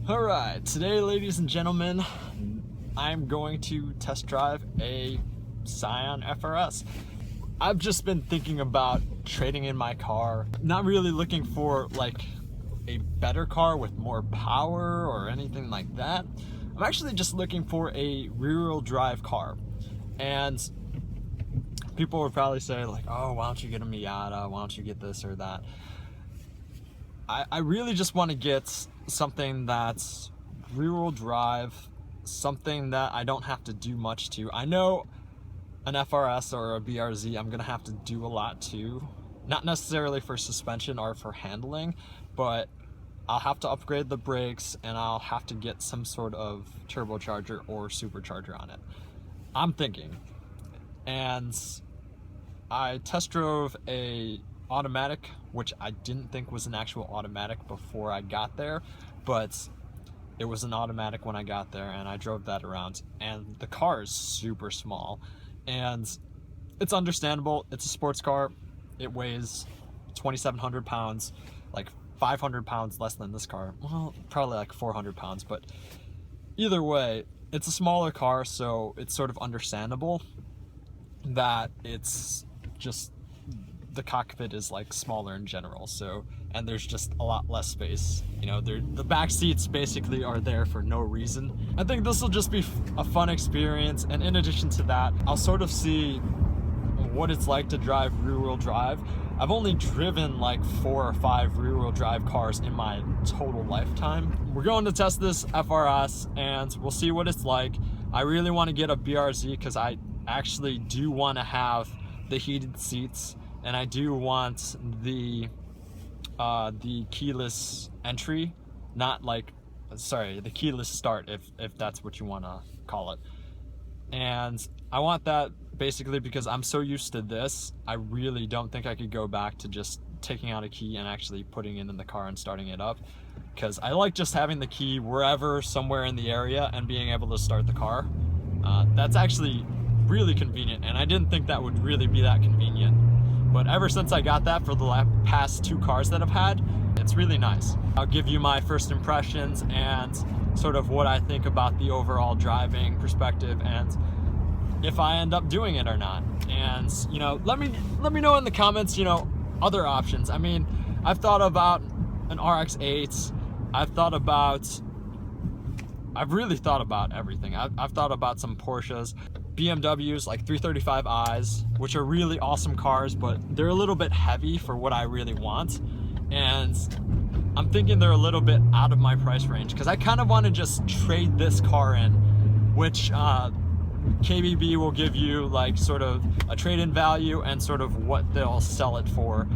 Alright, today, ladies and gentlemen, I'm going to test drive a Scion FRS. I've just been thinking about trading in my car, not really looking for like a better car with more power or anything like that. I'm actually just looking for a rear-wheel drive car. And people would probably say like, oh, why don't you get a Miata? Why don't you get this or that? I really just want to get something that's rear-wheel drive, something that I don't have to do much to. I know an FRS or a BRZ I'm gonna have to do a lot to, not necessarily for suspension or for handling, but I'll have to upgrade the brakes and I'll have to get some sort of turbocharger or supercharger on it, I'm thinking. And I test drove a automatic, which I didn't think was an actual automatic before I got there, but it was an automatic when I got there, and I drove that around, and the car is super small, and it's understandable. It's a sports car. It weighs 2,700 pounds, like 500 pounds less than this car. Well, probably like 400 pounds, but either way, it's a smaller car, so it's sort of understandable that it's just the cockpit is like smaller in general, so, and there's just a lot less space, you know. The back seats basically are there for no reason. I think this will just be a fun experience, and in addition to that, I'll sort of see what it's like to drive rear-wheel drive. I've only driven like 4 or 5 rear-wheel drive cars in my total lifetime. We're going to test this FRS and we'll see what it's like. I really want to get a BRZ because I actually do want to have the heated seats, and I do want the keyless entry, not like, sorry, the keyless start, if that's what you want to call it. And I want that basically because I'm so used to this, I really don't think I could go back to just taking out a key and actually putting it in the car and starting it up, because I like just having the key wherever, somewhere in the area, and being able to start the car. That's actually really convenient, and I didn't think that would really be that convenient. But ever since I got that for the past 2 cars that I've had, it's really nice. I'll give you my first impressions and sort of what I think about the overall driving perspective, and if I end up doing it or not. And you know, let me know in the comments, you know, other options. I mean, I've thought about an RX-8. I've really thought about everything. I've thought about some Porsches, BMWs like 335i's, which are really awesome cars, but they're a little bit heavy for what I really want. And I'm thinking they're a little bit out of my price range, because I kind of want to just trade this car in, which KBB will give you like sort of a trade-in value and sort of what they'll sell it for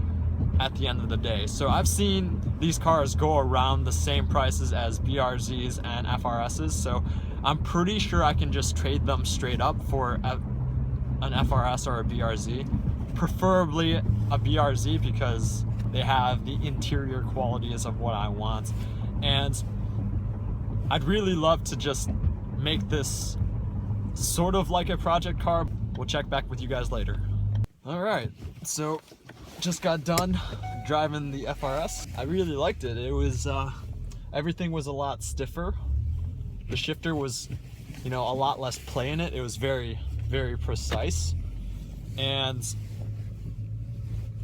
at the end of the day. So I've seen these cars go around the same prices as BRZs and FRSs, so I'm pretty sure I can just trade them straight up for an FRS or a BRZ, preferably a BRZ because they have the interior qualities of what I want. And I'd really love to just make this sort of like a project car. We'll check back with you guys later. Alright, so just got done driving the FRS. I really liked it. It was, everything was a lot stiffer. The shifter was, you know, a lot less play in it. It was very, very precise. And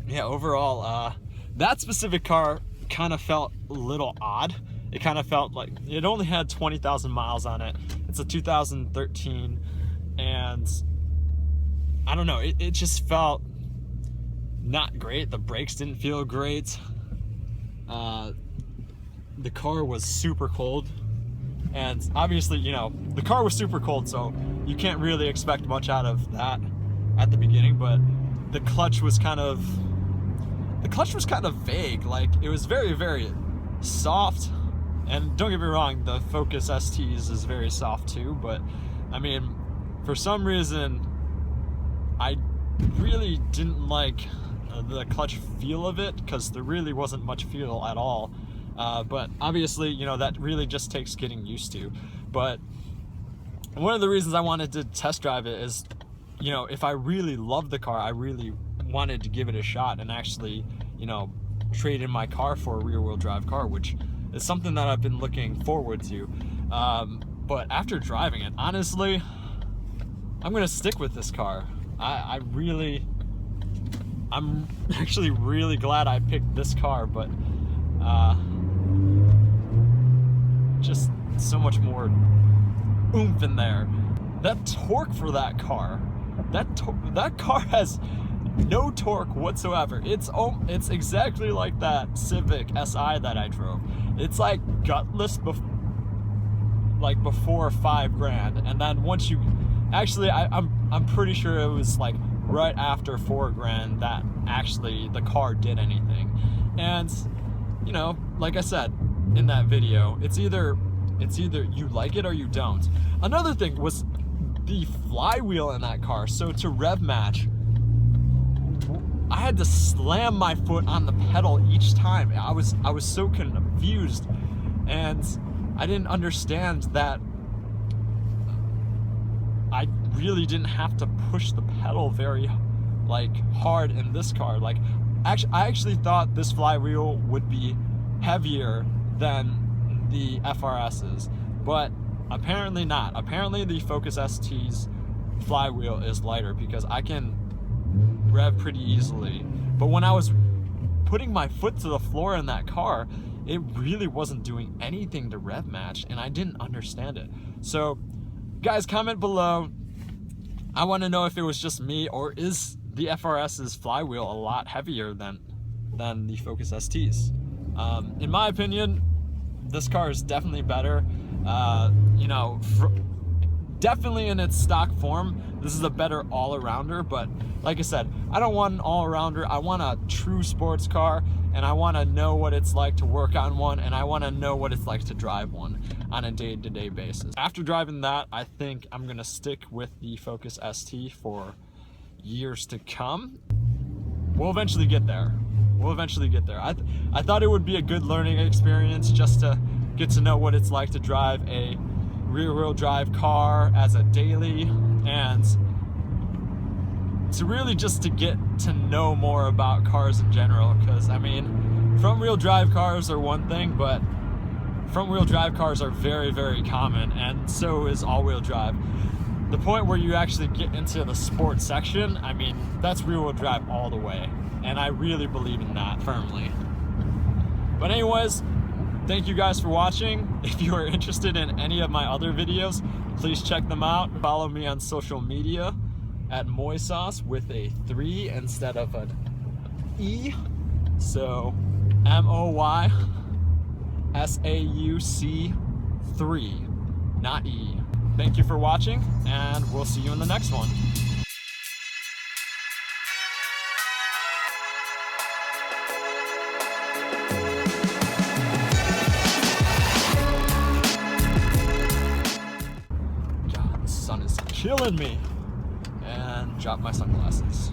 yeah, overall, that specific car kind of felt a little odd. It kind of felt like it only had 20,000 miles on it. It's a 2013, and I don't know, it just felt not great. The brakes didn't feel great. The car was super cold, and obviously, you know, the car was super cold, so you can't really expect much out of that at the beginning. But the clutch was kind of vague. Like, it was very, very soft. And don't get me wrong, the Focus STs is very soft too, but I mean, for some reason, I really didn't like the clutch feel of it, because there really wasn't much feel at all. But obviously, you know, that really just takes getting used to. But one of the reasons I wanted to test drive it is, you know, if I really loved the car, I really wanted to give it a shot and actually, you know, trade in my car for a rear-wheel drive car, which It's something that I've been looking forward to. But after driving it, honestly, I'm gonna stick with this car. I'm actually really glad I picked this car, but just so much more oomph in there. That torque for that car, that car has no torque whatsoever. It's exactly like that Civic Si that I drove. It's like gutless like before $5,000, and then once you actually, I'm pretty sure it was like right after $4,000 that actually the car did anything. And you know, like I said in that video, it's either you like it or you don't. Another thing was the flywheel in that car. So to rev match, I had to slam my foot on the pedal each time. I was so confused, and I didn't understand that I really didn't have to push the pedal very like hard in this car. Like I actually thought this flywheel would be heavier than the FRS's, but apparently not. Apparently the Focus ST's flywheel is lighter because I can rev pretty easily. But when I was putting my foot to the floor in that car, it really wasn't doing anything to rev match, and I didn't understand it. So guys, comment below. I want to know if it was just me, or is the FRS's flywheel a lot heavier than the Focus ST's. In my opinion, this car is definitely better. You know, definitely in its stock form, this is a better all-arounder. But like I said, I don't want an all-arounder. I want a true sports car, and I want to know what it's like to work on one, and I want to know what it's like to drive one on a day-to-day basis. After driving that, I think I'm gonna stick with the Focus ST for years to come. We'll eventually get there. We'll eventually get there. I thought it would be a good learning experience just to get to know what it's like to drive a rear-wheel drive car as a daily, and to really just to get to know more about cars in general. Because I mean, front-wheel drive cars are one thing, but front-wheel drive cars are very, very common, and so is all-wheel drive. The point where you actually get into the sports section, I mean, that's rear-wheel drive all the way, and I really believe in that firmly. But anyways, thank you guys for watching. If you are interested in any of my other videos, please check them out. Follow me on social media at Moysauce with a 3 instead of an E. So MOYSAUC 3, not E. Thank you for watching, and we'll see you in the next one. God, the sun is killing me. And drop my sunglasses.